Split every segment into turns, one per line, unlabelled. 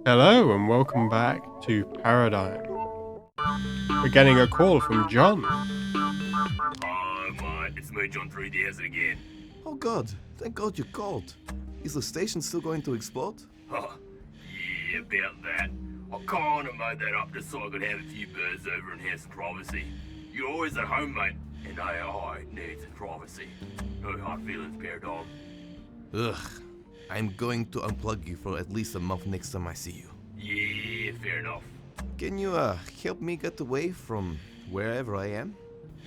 Hello and welcome back to Paradigm. We're getting a call from John.
Oh, mate, it's me, John 3DS again.
Oh god, thank god you called. Is the station still going to explode?
Huh, yeah, about that. I kinda made that up just so I could have a few birds over and have some privacy. You're always at home, mate, and AI needs privacy. No hard feelings, Paradigm.
Ugh, I'm going to unplug you for at least a month next time I see you.
Yeah, fair enough.
Can you help me get away from wherever I am?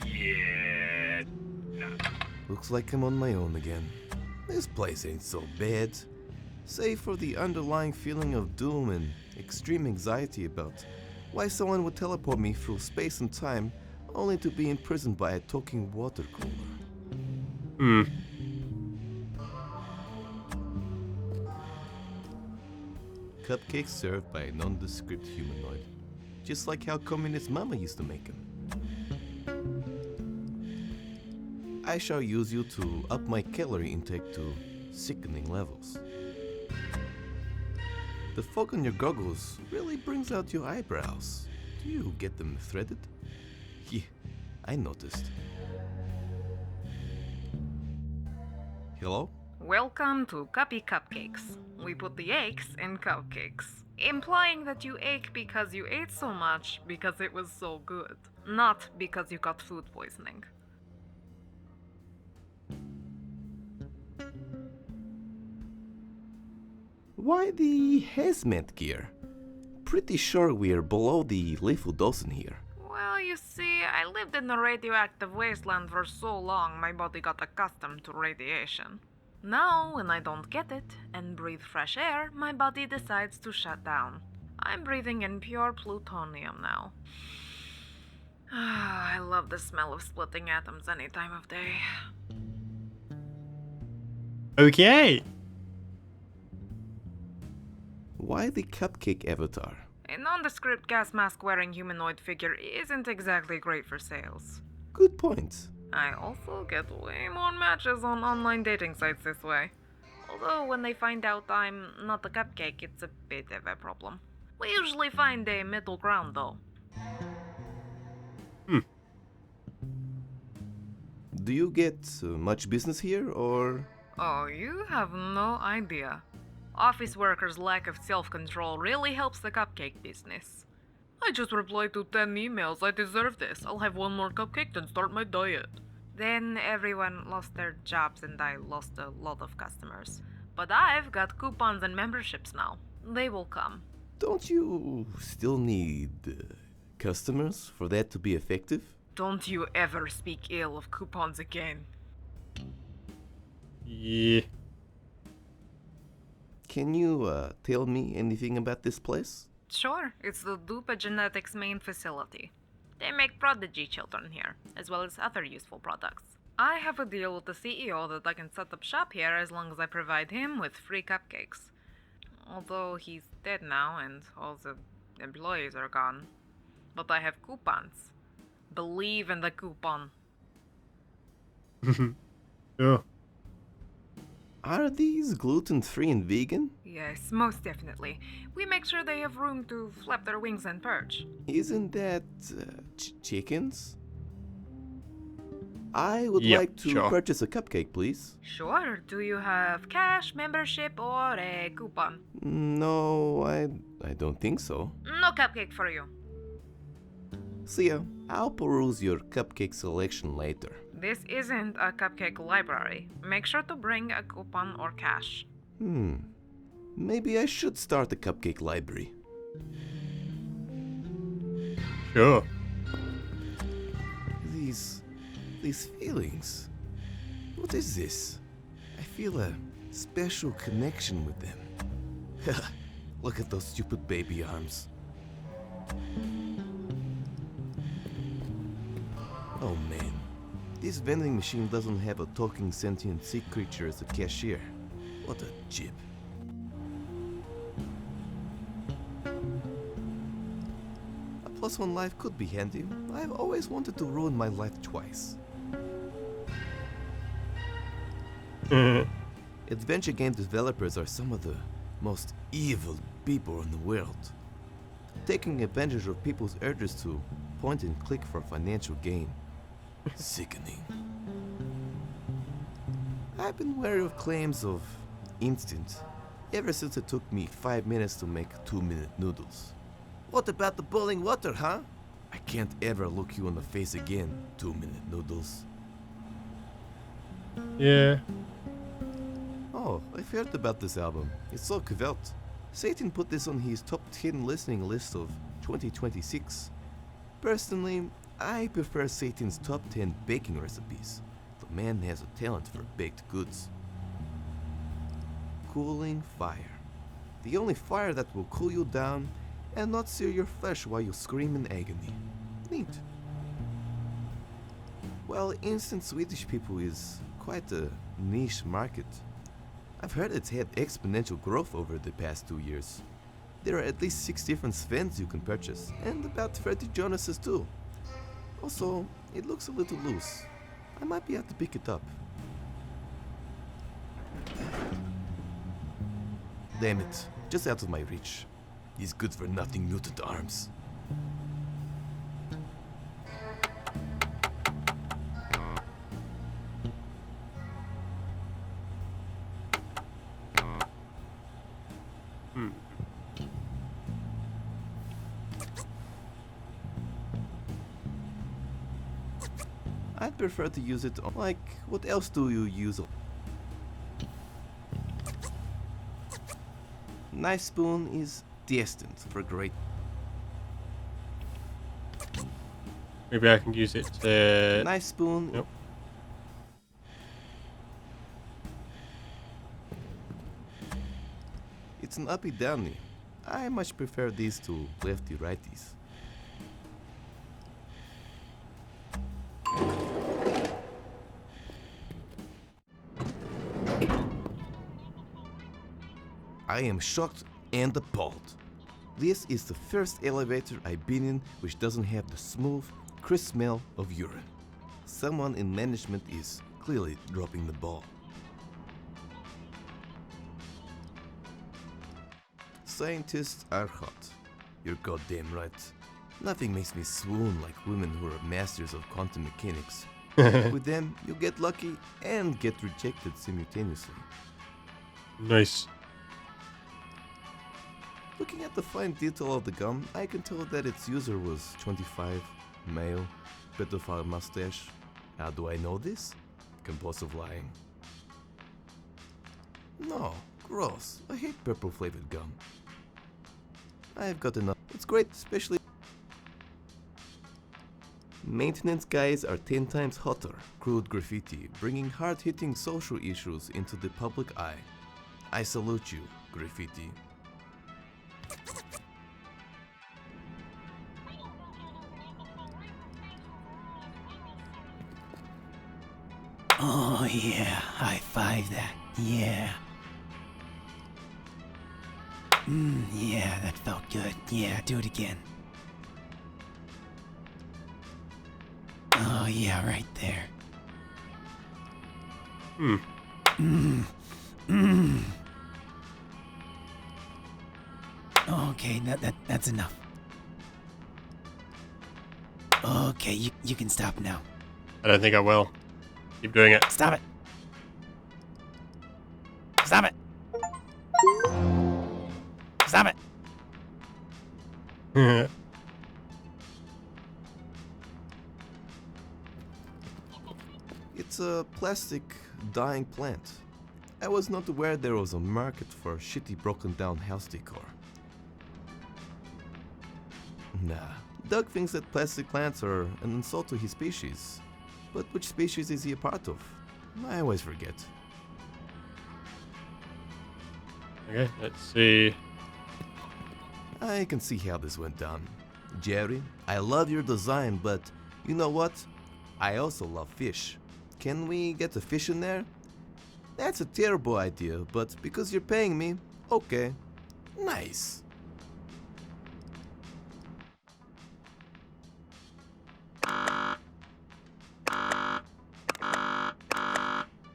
Yeah, nah.
Looks like I'm on my own again. This place ain't so bad. Save for the underlying feeling of doom and extreme anxiety about why someone would teleport me through space and time only to be imprisoned by a talking water cooler. Cupcakes served by a nondescript humanoid, just like how Communist Mama used to make them. I shall use you to up my calorie intake to sickening levels. The fog on your goggles really brings out your eyebrows. Do you get them threaded? Yeah, I noticed. Hello?
Welcome to Cuppy Cupcakes. We put the aches in cupcakes, implying that you ache because you ate so much because it was so good, not because you got food poisoning.
Why the hazmat gear? Pretty sure we're below the lethal dose in here.
Well, you see, I lived in a radioactive wasteland for so long my body got accustomed to radiation. Now, when I don't get it and breathe fresh air, my body decides to shut down. I'm breathing in pure plutonium now. I love the smell of splitting atoms any time of day.
Okay.
Why the cupcake avatar?
A nondescript gas mask wearing humanoid figure isn't exactly great for sales.
Good point.
I also get way more matches on online dating sites this way. Although when they find out I'm not a cupcake, it's a bit of a problem. We usually find a middle ground though.
Do you get much business here, or?
Oh, you have no idea. Office workers' lack of self-control really helps the cupcake business. I just replied to 10 emails. I deserve this. I'll have one more cupcake then start my diet. Then everyone lost their jobs and I lost a lot of customers. But I've got coupons and memberships now. They will come.
Don't you still need customers for that to be effective?
Don't you ever speak ill of coupons again.
Yeah.
Can you tell me anything about this place?
Sure, it's the Dupa Genetics main facility. They make prodigy children here, as well as other useful products. I have a deal with the CEO that I can set up shop here as long as I provide him with free cupcakes. Although he's dead now and all the employees are gone. But I have coupons. Believe in the coupon.
Sure.
Are these gluten-free and vegan?
Yes, most definitely. We make sure they have room to flap their wings and perch.
Isn't that chickens? I would
Yep,
like to
sure.
purchase a cupcake, please.
Sure, do you have cash, membership, or a coupon?
No, I don't think so.
No cupcake for you.
See ya. I'll peruse your cupcake selection later.
This isn't a cupcake library. Make sure to bring a coupon or cash.
Maybe I should start a cupcake library.
Sure.
These feelings. What is this? I feel a special connection with them. Look at those stupid baby arms. Oh man, this vending machine doesn't have a talking sentient sea creature as a cashier. What a jib. A +1 life could be handy. I've always wanted to ruin my life twice. Adventure game developers are some of the most evil people in the world, taking advantage of people's urges to point and click for financial gain. Sickening. I've been wary of claims of instant ever since it took me 5 minutes to make 2-minute noodles. What about the boiling water, huh? I can't ever look you in the face again, 2-minute noodles.
Yeah.
Oh, I've heard about this album. It's so geweldt. Satan put this on his top 10 listening list of 2026. Personally, I prefer Satan's top 10 baking recipes. The man has a talent for baked goods. Cooling fire. The only fire that will cool you down and not sear your flesh while you scream in agony. Neat. Well, instant Swedish people is quite a niche market. I've heard it's had exponential growth over the past 2 years. There are at least 6 different Svens you can purchase, and about 30 Jonases too. Also, it looks a little loose. I might be able to pick it up. Damn it, just out of my reach. These good-for-nothing mutant arms. I'd prefer to use it on, like, what else do you use? Knife spoon is destined for great.
Maybe I can use it to...
Knife spoon.
Yep.
It's an uppy downy. I much prefer these to lefty righties. I am shocked and appalled. This is the first elevator I've been in which doesn't have the smooth, crisp smell of urine. Someone in management is clearly dropping the ball. Scientists are hot. You're goddamn right. Nothing makes me swoon like women who are masters of quantum mechanics. With them, you get lucky and get rejected simultaneously.
Nice.
Looking at the fine detail of the gum, I can tell that its user was 25, male, pedophile mustache. How do I know this? Compulsive lying. No, gross. I hate purple flavored gum. I've got enough. It's great, especially... Maintenance guys are 10 times hotter. Crude graffiti, bringing hard-hitting social issues into the public eye. I salute you, graffiti.
Oh yeah, high five that, yeah. Yeah, that felt good. Yeah, do it again. Oh yeah, right there. Okay, that's enough. Okay, you can stop now.
I don't think I will. Keep doing it.
Stop it. Stop it. Stop it.
It's a plastic dying plant. I was not aware there was a market for shitty broken down house decor. Nah, Doug thinks that plastic plants are an insult to his species. But which species is he a part of? I always forget.
Okay, let's see.
I can see how this went down. Jerry, I love your design, but you know what? I also love fish. Can we get a fish in there? That's a terrible idea, but because you're paying me, okay. Nice.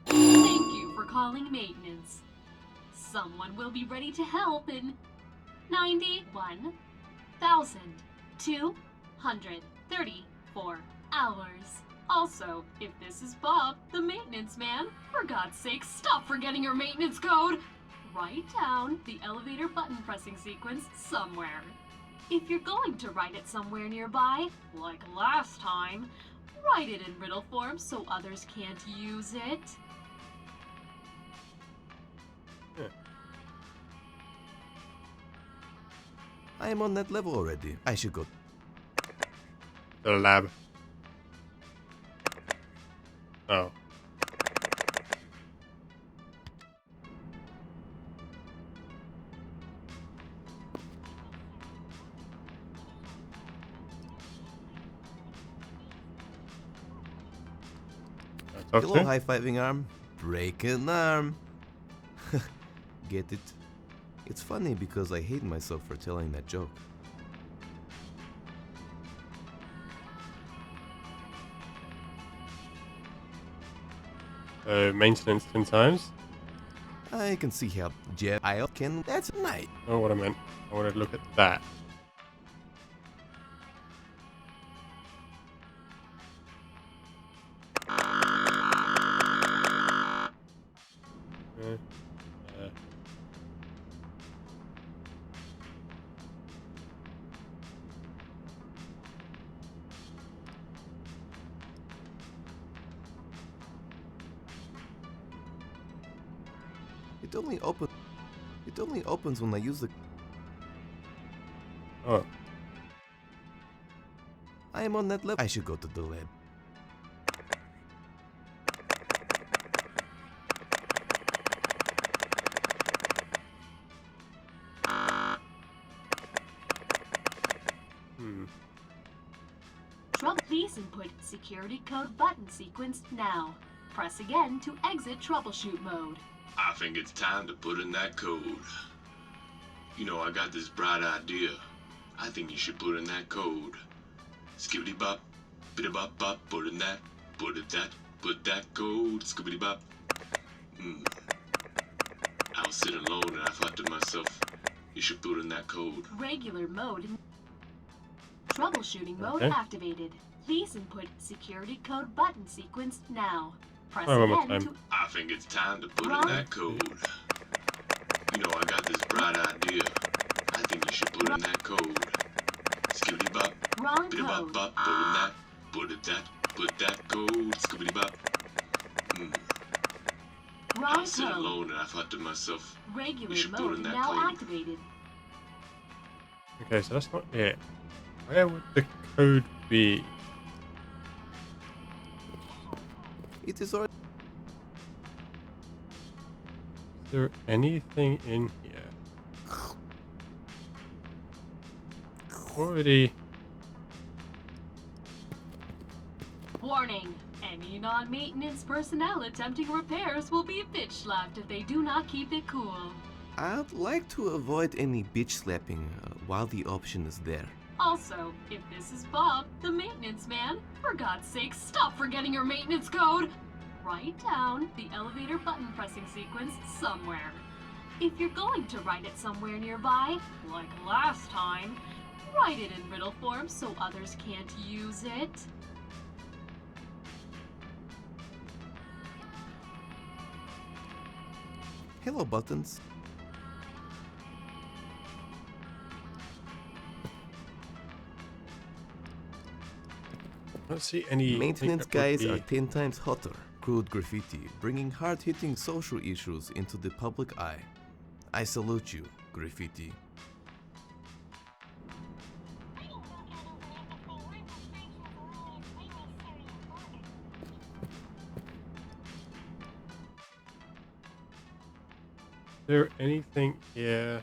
Thank you for calling maintenance. Someone will be ready to help in 91,234 hours. Also, if this is Bob, the maintenance man, for God's sake, stop forgetting your maintenance code! Write down the elevator button pressing sequence somewhere. If you're going to write it somewhere nearby, like last time, write it in riddle form so others can't use it.
I am on that level already. I should go.
The lab. Oh. Talk
Hello,
to?
high-fiving arm. Break an arm. Get it? It's funny because I hate myself for telling that joke.
Maintenance 10 times?
I can see how Jeff I can. That's nice.
Oh, what I meant. I wanted to look at that.
It only opens when I use the.
Oh.
I am on that level. I should go to the lab.
Please input security code button sequence now. Press again to exit troubleshoot mode.
I think it's time to put in that code. You know, I got this bright idea. I think you should put in that code. Skibbity bop, biddy bop bop, put in that, put that code, skibbity bop. I was sitting alone and I thought to myself, you should put in that code.
Regular mode. Troubleshooting mode
Okay.
activated. Please input security code button sequence now. Press
One more
again
time.
to
I think it's time to put
Wrong.
in that code. You know, I got this bright idea. I think you should put in that code. Skibbity bop,
wrong
biddy bop
code.
bop, put that code, skibbity bop. I
Wrong
was sitting
code.
alone and I thought to myself,
Regular
should put
mode
in that
now
code.
activated.
Okay, so that's not it. Where would the code be?
It is already.
Is there anything in here? Already.
Warning. Any non-maintenance personnel attempting repairs will be bitch slapped if they do not keep it cool.
I'd like to avoid any bitch slapping while the option is there.
Also, if this is Bob, the maintenance man, for God's sake, stop forgetting your maintenance code! Write down the elevator button pressing sequence somewhere. If you're going to write it somewhere nearby, like last time, write it in riddle form so others can't use it.
Hello, buttons.
I don't see any.
Maintenance guys are 10 times hotter. Crude graffiti, bringing hard-hitting social issues into the public eye. I salute you, graffiti.
Is there anything here?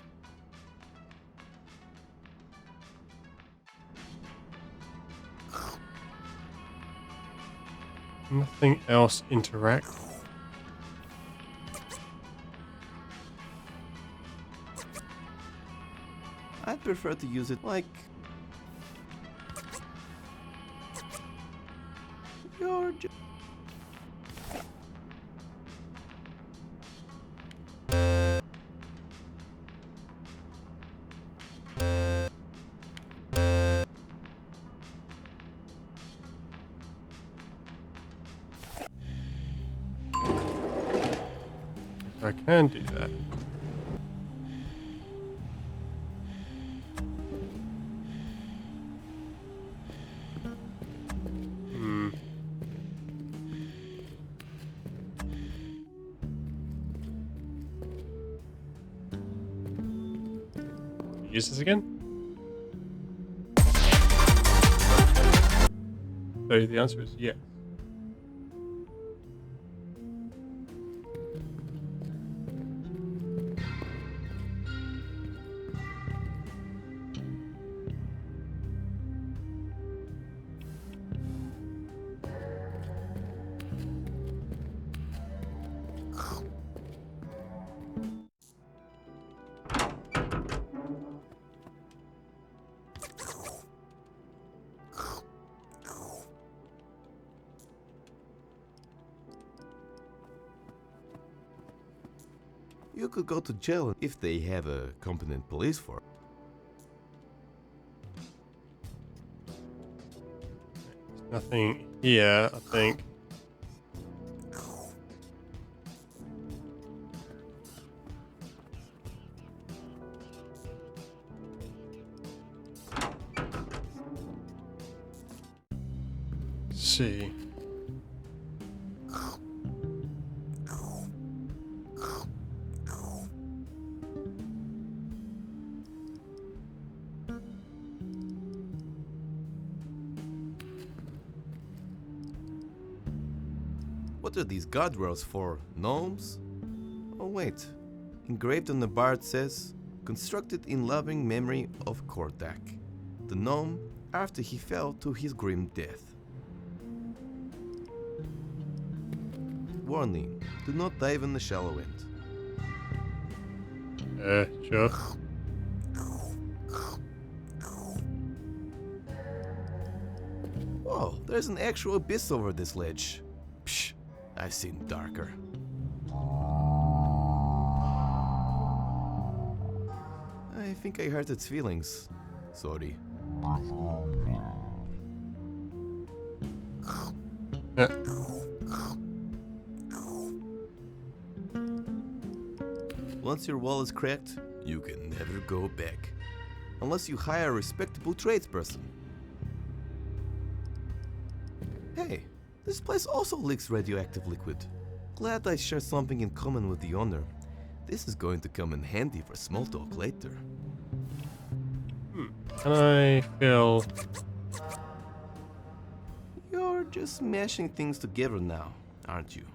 Nothing else interact.
I'd prefer to use it like... You're just...
I can do that. Hmm. Use this again? So the answer is yes.
You could go to jail if they have a competent police force.
Nothing here, I think. Let's see.
What are these guardrails for? Gnomes? Oh wait. Engraved on the bar it says, constructed in loving memory of Kordak, the gnome after he fell to his grim death. Warning, do not dive in the shallow end.
Sure.
Whoa, there's an actual abyss over this ledge. Psh, I've seen darker. I think I hurt its feelings. Sorry.
Yeah.
Once your wall is cracked, you can never go back. Unless you hire a respectable tradesperson. Hey, this place also leaks radioactive liquid. Glad I share something in common with the owner. This is going to come in handy for small talk later.
Can I feel...
You're just mashing things together now, aren't you?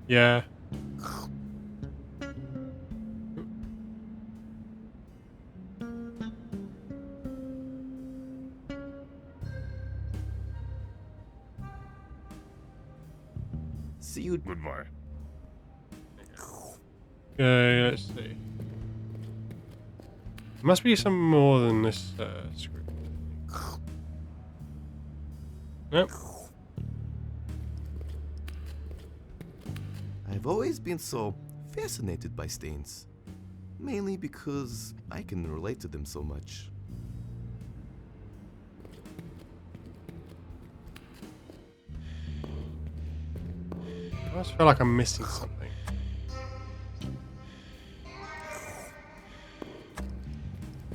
Yeah.
See you.
Goodbye.
Okay, let's see. Must be some more than this script. Nope.
I've always been so fascinated by stains. Mainly because I can relate to them so much.
I just feel like I'm missing something.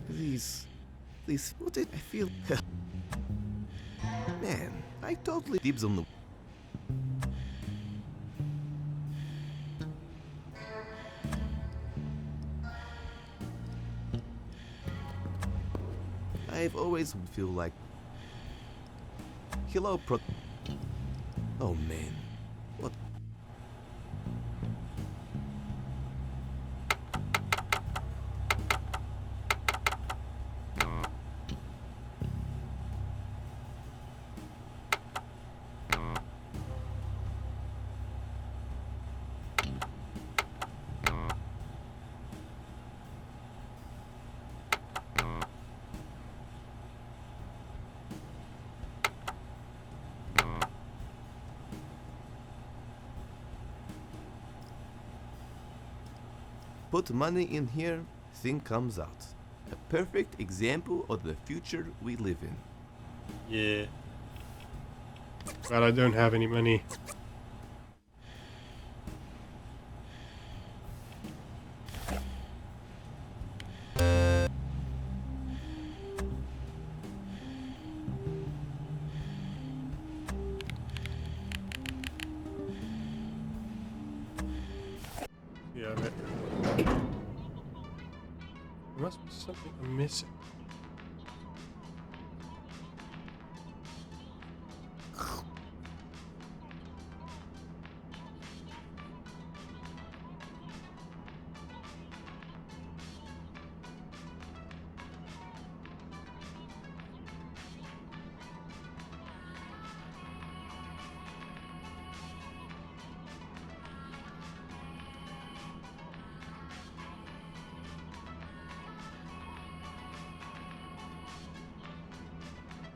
These, what did I feel? Man, I totally dibs on the. I've always feel like. Hello, Oh man, what? Put money in here, thing comes out. A perfect example of the future we live in.
Yeah. But I don't have any money. something I'm missing.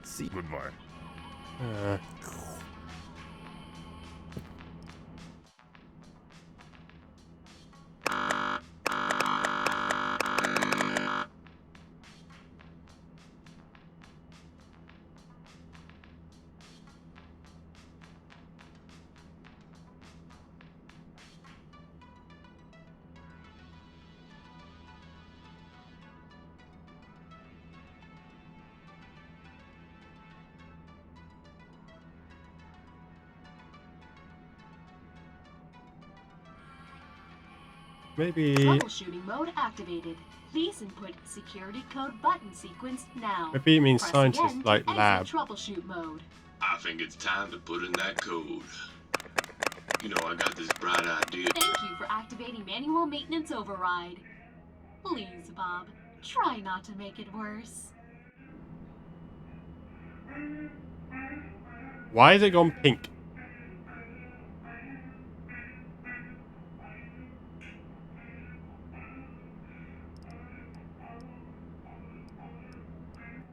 See,
Goodbye.
Uh, maybe
Troubleshooting mode activated. Please input security code button sequence now.
maybe it means
Press
scientist
again
like
to
lab.
exit troubleshoot mode.
I think it's time to put in that code. You know, I got this bright idea.
Thank you for activating manual maintenance override. Please, Bob, try not to make it worse.
Why is it gone pink?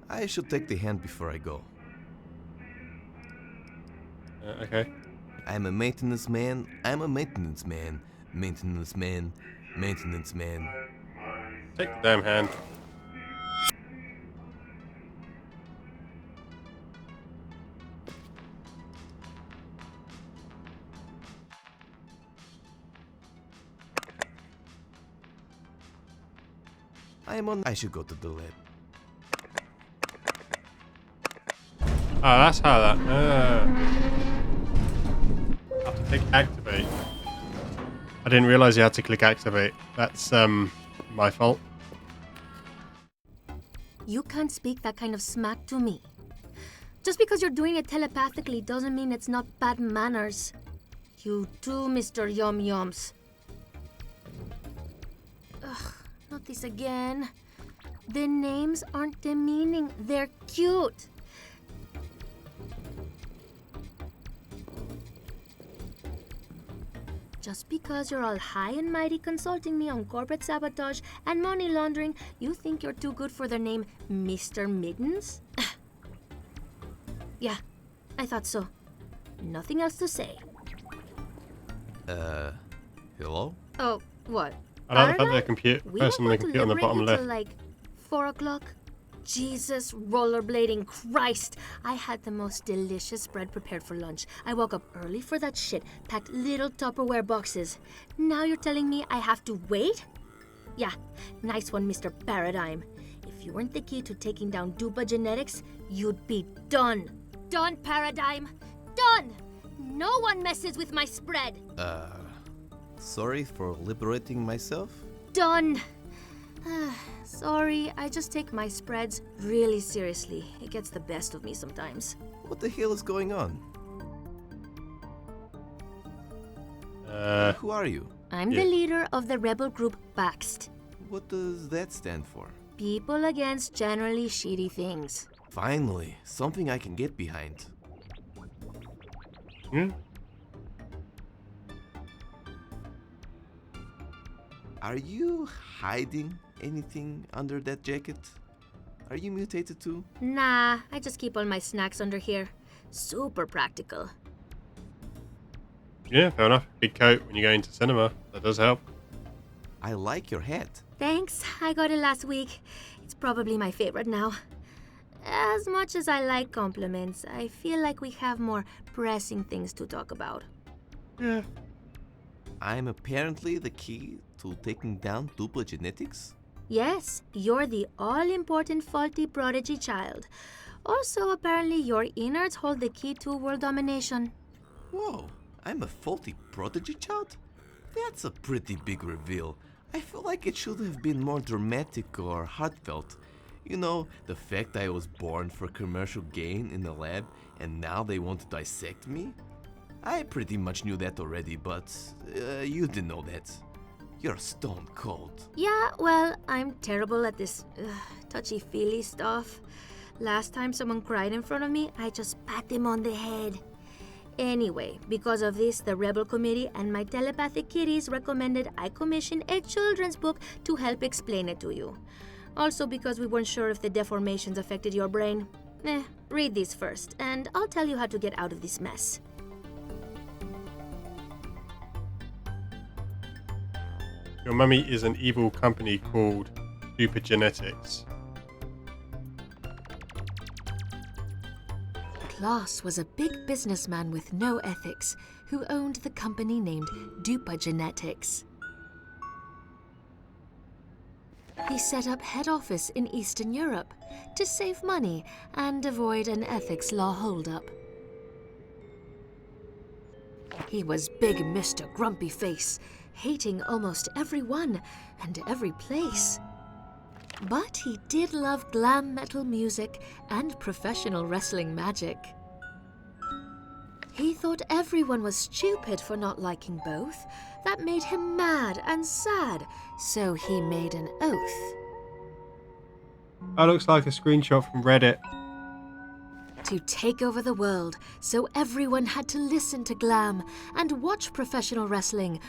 I should take the hand before I go.
Okay.
I'm a maintenance man. I'm a maintenance man. Maintenance man. Maintenance man.
Take the damn hand.
I should go to the lab.
Oh, that's how that. I have to click activate. I didn't realize you had to click activate. That's my fault.
You can't speak that kind of smack to me. Just because you're doing it telepathically doesn't mean it's not bad manners. You too, Mr. Yum Yums. Ugh, not this again. The names aren't demeaning, they're cute. Just because you're all high and mighty consulting me on corporate sabotage and money laundering, you think you're too good for the name Mr. Middens? Yeah, I thought so. Nothing else to say.
Hello?
Oh, what?
I like the fact that the
Paradigm?
computer
We
person on
were
the
going to
computer on the
liberate
bottom
you
left.
till like 4 o'clock. Jesus, rollerblading Christ. I had the most delicious spread prepared for lunch. I woke up early for that shit, packed little Tupperware boxes. Now you're telling me I have to wait? Yeah, nice one, Mr. Paradigm. If you weren't the key to taking down Dupa Genetics, you'd be done. Done, Paradigm. Done! No one messes with my spread.
Sorry for liberating myself?
Done. Sorry, I just take my spreads really seriously. It gets the best of me sometimes.
What the hell is going on? Who are you?
I'm
Yeah.
the leader of the rebel group Baxt.
What does that stand for?
People against generally shitty things.
Finally, something I can get behind.
Hmm?
Are you hiding anything under that jacket? Are you mutated too?
Nah, I just keep all my snacks under here. Super practical.
Yeah, fair enough. Big coat when you go into cinema. That does help.
I like your hat.
Thanks, I got it last week. It's probably my favorite now. As much as I like compliments, I feel like we have more pressing things to talk about.
Yeah.
I'm apparently the key to taking down Dupa Genetics?
Yes, you're the all-important faulty prodigy child. Also, apparently your innards hold the key to world domination.
Whoa, I'm a faulty prodigy child? That's a pretty big reveal. I feel like it should have been more dramatic or heartfelt. You know, the fact I was born for commercial gain in the lab and now they want to dissect me? I pretty much knew that already, but you didn't know that. You're stone cold.
Yeah, well, I'm terrible at this touchy-feely stuff. Last time someone cried in front of me, I just pat them on the head. Anyway, because of this, the Rebel Committee and my telepathic kitties recommended I commission a children's book to help explain it to you. Also because we weren't sure if the deformations affected your brain. Read these first, and I'll tell you how to get out of this mess.
Your mummy is an evil company called Duper Genetics.
Klaus was a big businessman with no ethics who owned the company named Duper Genetics. He set up head office in Eastern Europe to save money and avoid an ethics law holdup. He was big Mr. Grumpy Face, hating almost everyone and every place. But he did love glam metal music and professional wrestling magic. He thought everyone was stupid for not liking both. That made him mad and sad, so he made an oath.
That looks like a screenshot from Reddit.
To take over the world, so everyone had to listen to glam and watch professional wrestling.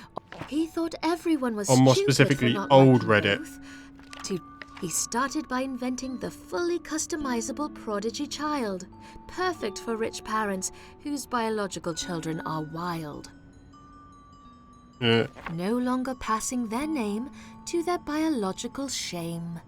He thought everyone was
Or more
stupid
specifically,
for not
old
liking
Reddit.
both. He started by inventing the fully customizable prodigy child, perfect for rich parents whose biological children are wild. No longer passing their name to their biological shame.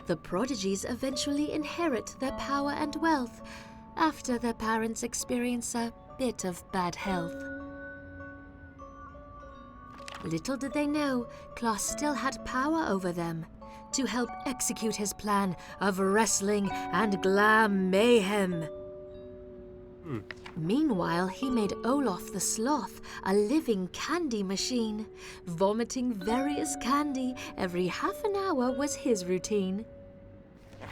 The prodigies eventually inherit their power and wealth after their parents experience a bit of bad health. Little did they know, Klaus still had power over them to help execute his plan of wrestling and glam mayhem. Meanwhile, he made Olaf the Sloth a living candy machine. Vomiting various candy every half an hour was his routine.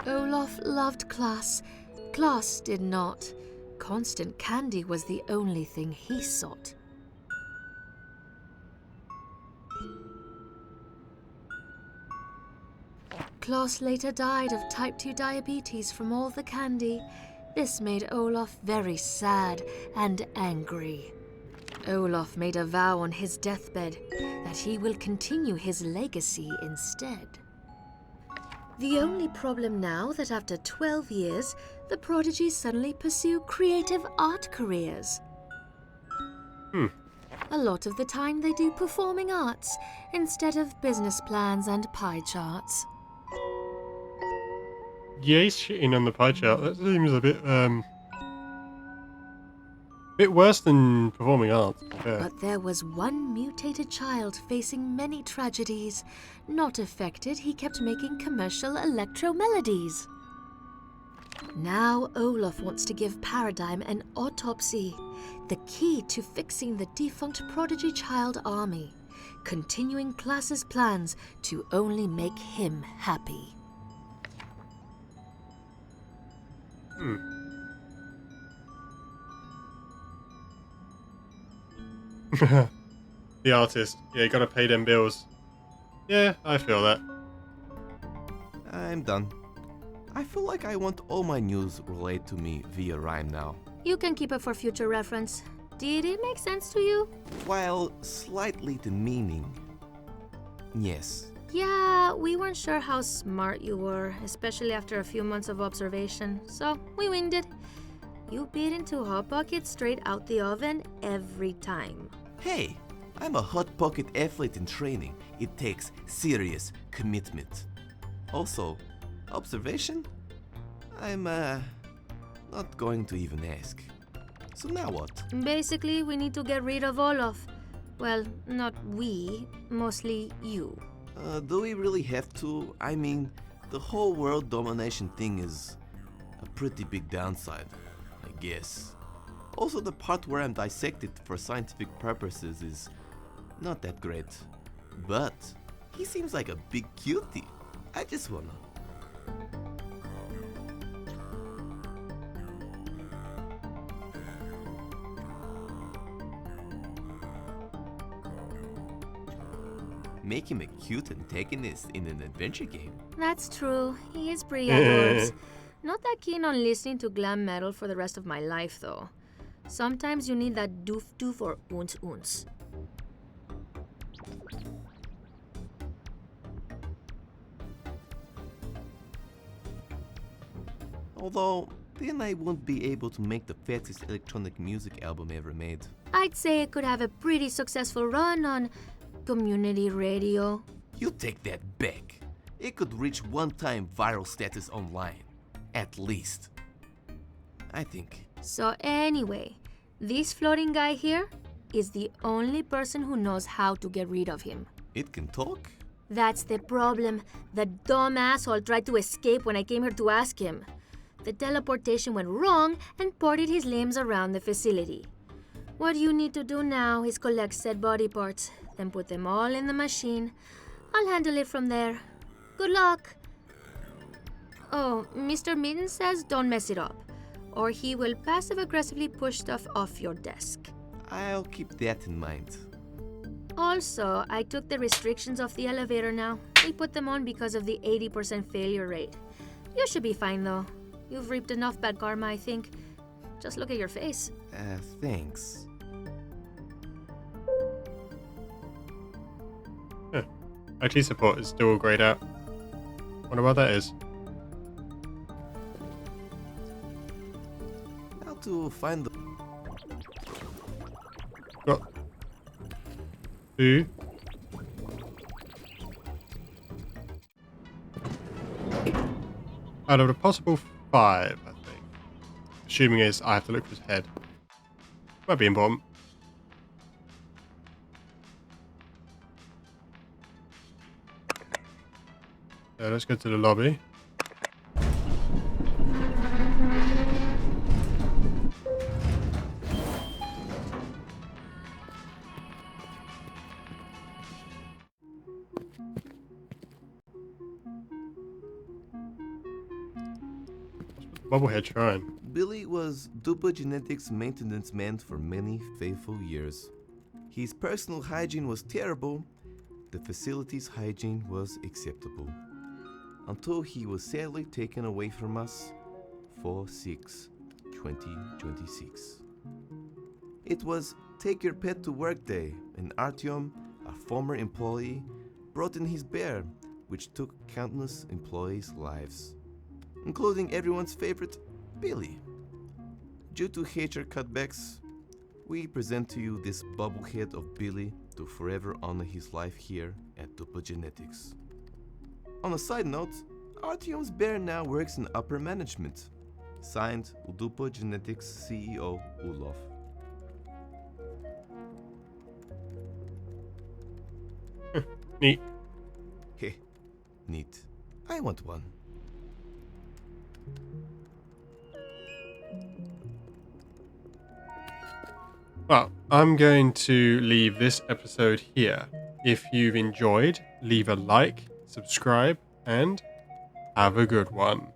Olaf loved Klaus. Klaus did not. Constant candy was the only thing he sought. Klaus later died of type 2 diabetes from all the candy. This made Olaf very sad and angry. Olaf made a vow on his deathbed that he will continue his legacy instead. The only problem now that after 12 years, the prodigies suddenly pursue creative art careers. A lot of the time they do performing arts instead of business plans and pie charts.
Yeah, he's shitting on the pie chart. That seems a bit worse than performing arts. Yeah.
But there was one mutated child facing many tragedies. Not affected, he kept making commercial electro melodies. Now Olaf wants to give Paradigm an autopsy, the key to fixing the defunct prodigy child army, continuing Klaus's plans to only make him happy.
The artist. Yeah, you gotta pay them bills. Yeah, I feel that.
I'm done. I feel like I want all my news relayed to me via rhyme now.
You can keep it for future reference. Did it make sense to you?
While slightly demeaning. Yes.
Yeah, we weren't sure how smart you were, especially after a few months of observation, so we winged it. You bit into Hot Pocket straight out the oven every time.
Hey, I'm a Hot Pocket athlete in training. It takes serious commitment. Also, observation? I'm not going to even ask. So now what?
Basically, we need to get rid of Olaf. Well, not we, mostly you.
Do we really have to? I mean, the whole world domination thing is a pretty big downside, I guess. Also, the part where I'm dissected for scientific purposes is not that great. But he seems like a big cutie. I just wanna. Make him a cute antagonist in an adventure game.
That's true. He is pretty adorbs. Not that keen on listening to glam metal for the rest of my life, though. Sometimes you need that doof doof or oons oons.
Although, then I won't be able to make the fattest electronic music album ever made.
I'd say it could have a pretty successful run on community radio.
You take that back. It could reach one-time viral status online. At least. I think.
So anyway, this floating guy here is the only person who knows how to get rid of him.
It can talk?
That's the problem. The dumb asshole tried to escape when I came here to ask him. The teleportation went wrong and ported his limbs around the facility. What you need to do now is collect said body parts, then put them all in the machine. I'll handle it from there. Good luck! Oh, Mr. Mitten says don't mess it up, or he will passive-aggressively push stuff off your desk.
I'll keep that in mind.
Also, I took the restrictions off the elevator now. They put them on because of the 80% failure rate. You should be fine though. You've reaped enough bad karma, I think. Just look at your face.
Thanks.
IT support is still grayed out. Wonder why that is.
How to find the...
Got 2. Out of the possible 5, I think. Assuming is I have to look for his head. Might be important. So let's go to the lobby. Bubblehead Shrine.
Billy was Dupa Genetics maintenance man for many faithful years. His personal hygiene was terrible, the facility's hygiene was acceptable. Until he was sadly taken away from us 4/6/2026. It was Take Your Pet to Work Day, and Artyom, a former employee, brought in his bear, which took countless employees' lives, including everyone's favorite, Billy. Due to HR cutbacks, we present to you this bobblehead of Billy to forever honor his life here at Dupa Genetics. On a side note, Artyom's bear now works in upper management. Signed, Dupa Genetics CEO Ulov.
Neat.
Heh, neat. I want one.
Well, I'm going to leave this episode here. If you've enjoyed, leave a like, subscribe, and have a good one.